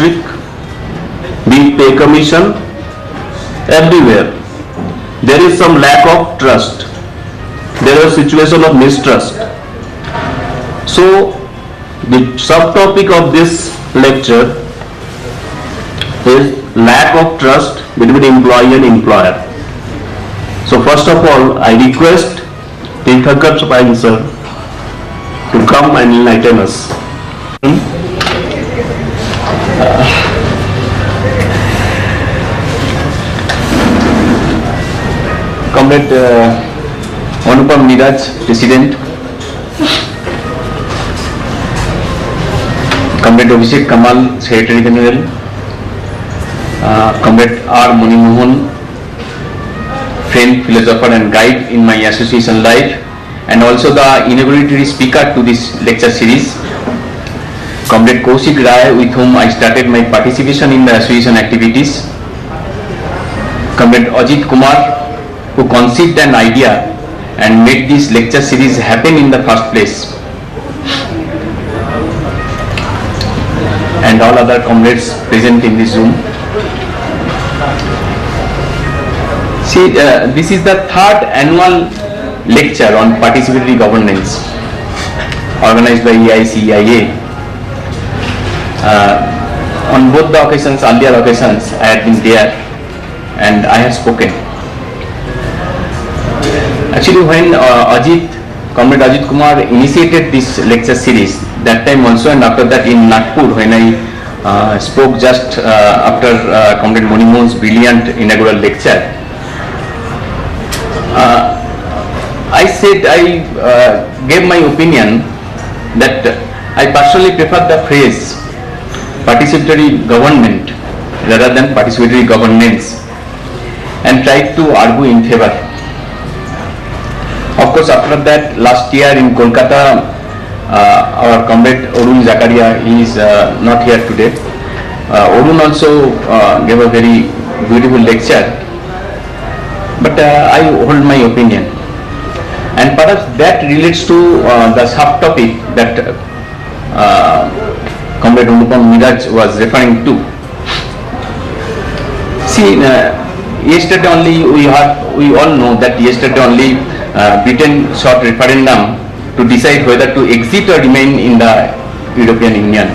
district, be it pay commission, everywhere there is some lack of trust. There is a situation of mistrust. So the subtopic of this lecture is lack of trust between employee and employer. So first of all, I request Tirthankar Pyne sir to come and enlighten us. Comrade Manimohan President, Comrade Ajit Kamal, Secretary General, Comrade R. Manimohan, friend, philosopher and guide in my association life, and also the inauguratory speaker to this lecture series, Comrade Kaushik Rai, with whom I started my participation in the association activities, Comrade Ajit Kumar, who conceived an idea and made this lecture series happen in the first place, and all other comrades present in this room. See, this is the third annual lecture on participatory governance organized by AICEIA. On both the occasions, earlier occasions, I had been there and I have spoken. Actually, when Comrade Ajit Kumar initiated this lecture series, that time also, and after that in Nagpur, when I spoke just after Comrade Manimohan's brilliant inaugural lecture, I said, I gave my opinion that I personally prefer the phrase participatory government rather than participatory governance, and tried to argue in favor. Of course, after that, last year in Kolkata, our comrade Arun Zachariah, he is not here today. Arun also gave a very beautiful lecture, but I hold my opinion, and perhaps that relates to the subtopic that Comrade Manimohan was referring to. See, yesterday only we all know that yesterday only Britain sought referendum to decide whether to exit or remain in the European Union.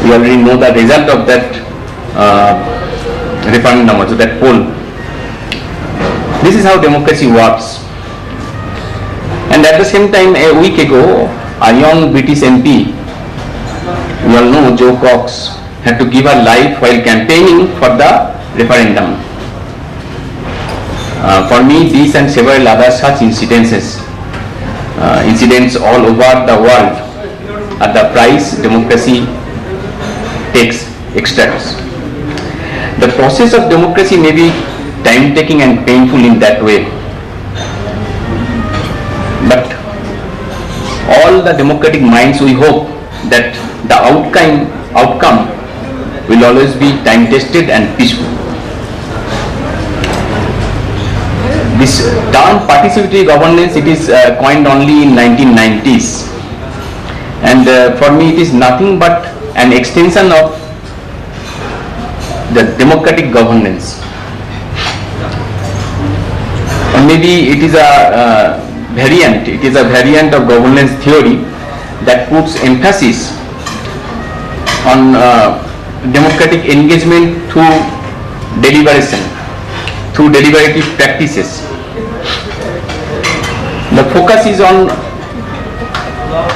We already know the result of that referendum, also that poll. This is how democracy works. And at the same time, a week ago, a young British MP, we all know Jo Cox, had to give her life while campaigning for the referendum. For me, these and several other such incidents all over the world are the price democracy takes, extracts. The process of democracy may be time-taking and painful in that way, but all the democratic minds, we hope that the outcome will always be time-tested and peaceful. This term participatory governance, it is coined only in 1990s, and for me it is nothing but an extension of the democratic governance. Or maybe it is a variant of governance theory that puts emphasis on democratic engagement through deliberation, through deliberative practices. The focus is on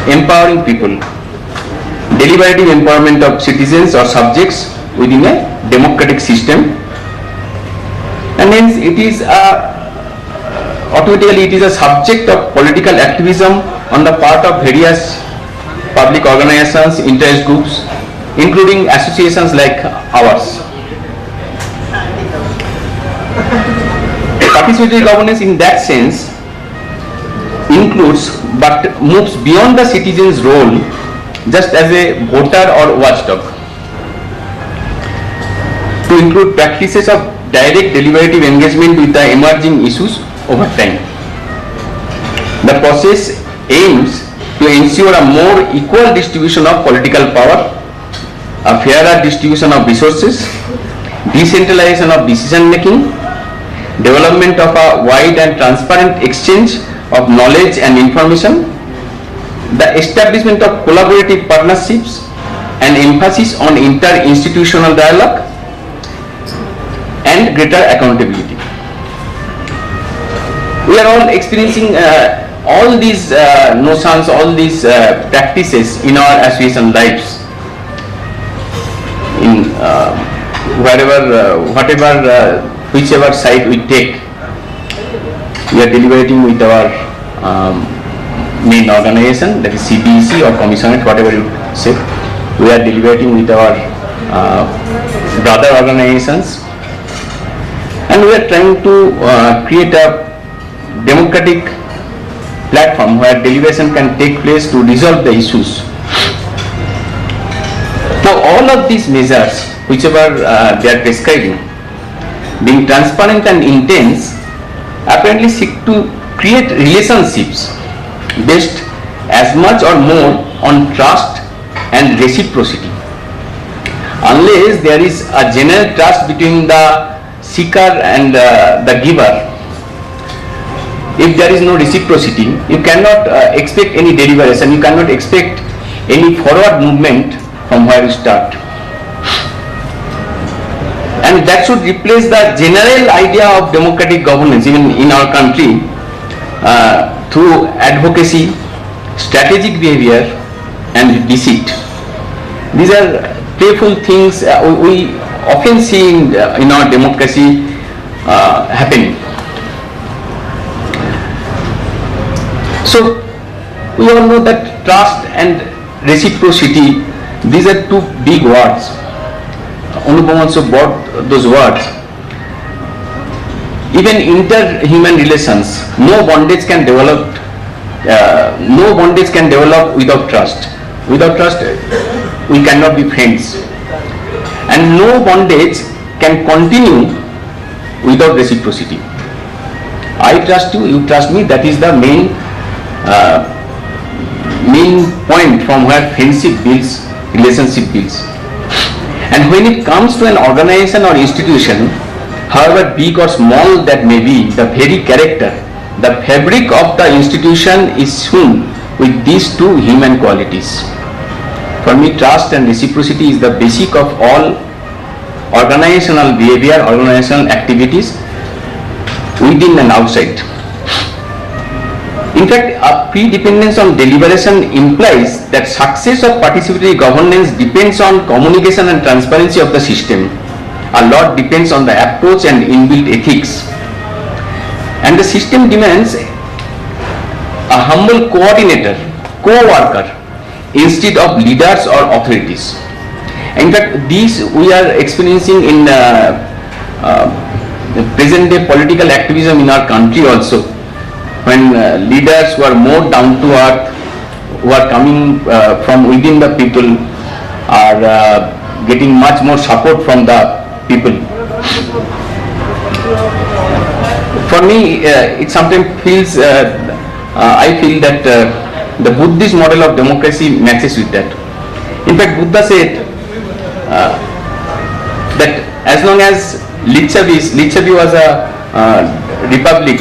empowering people, deliberative empowerment of citizens or subjects within a democratic system, and hence it is automatically it is a subject of political activism on the part of various public organizations, interest groups, including associations like ours. Participatory governance in that sense includes but moves beyond the citizen's role just as a voter or watchdog to include practices of direct deliberative engagement with the emerging issues over time. The process aims to ensure a more equal distribution of political power a fairer distribution of resources, decentralization of decision making, development of a wide and transparent exchange of knowledge and information, the establishment of collaborative partnerships, and emphasis on inter-institutional dialogue, and greater accountability. We are all experiencing all these notions, all these practices in our association lives. In whichever side we take, we are deliberating with our main organization, that is CBEC or Commissionerate, whatever you say. We are deliberating with our brother organizations, and we are trying to create a democratic platform where deliberation can take place to resolve the issues. Now, all of these measures, whichever they are prescribing, being transparent and intense, apparently seek to create relationships based as much or more on trust and reciprocity. Unless there is a general trust between the seeker and the giver, if there is no reciprocity, you cannot expect any deliberation, you cannot expect any forward movement from where you start. And that should replace the general idea of democratic governance even in our country through advocacy, strategic behavior, and deceit. These are playful things we often see in our democracy happening. So we all know that trust and reciprocity, these are two big words. Anupam also brought those words. Even inter-human relations, no bondage can develop. No bondage can develop without trust. Without trust, we cannot be friends. And no bondage can continue without reciprocity. I trust you, you trust me. That is the main point from where friendship builds, relationship builds. And when it comes to an organization or institution, however big or small that may be, the very character, the fabric of the institution is hewn with these two human qualities. For me, trust and reciprocity is the basic of all organizational behavior, organizational activities within and outside. In fact, a pre-dependence on deliberation implies that success of participatory governance depends on communication and transparency of the system. A lot depends on the approach and inbuilt ethics. And the system demands a humble coordinator, co-worker, instead of leaders or authorities. In fact, these we are experiencing in present day political activism in our country also, when leaders who are more down to earth, who are coming from within the people, are getting much more support from the people. For me, it sometimes feels, I feel that the Buddhist model of democracy matches with that. In fact, Buddha said that as long as Lichavi was a republic,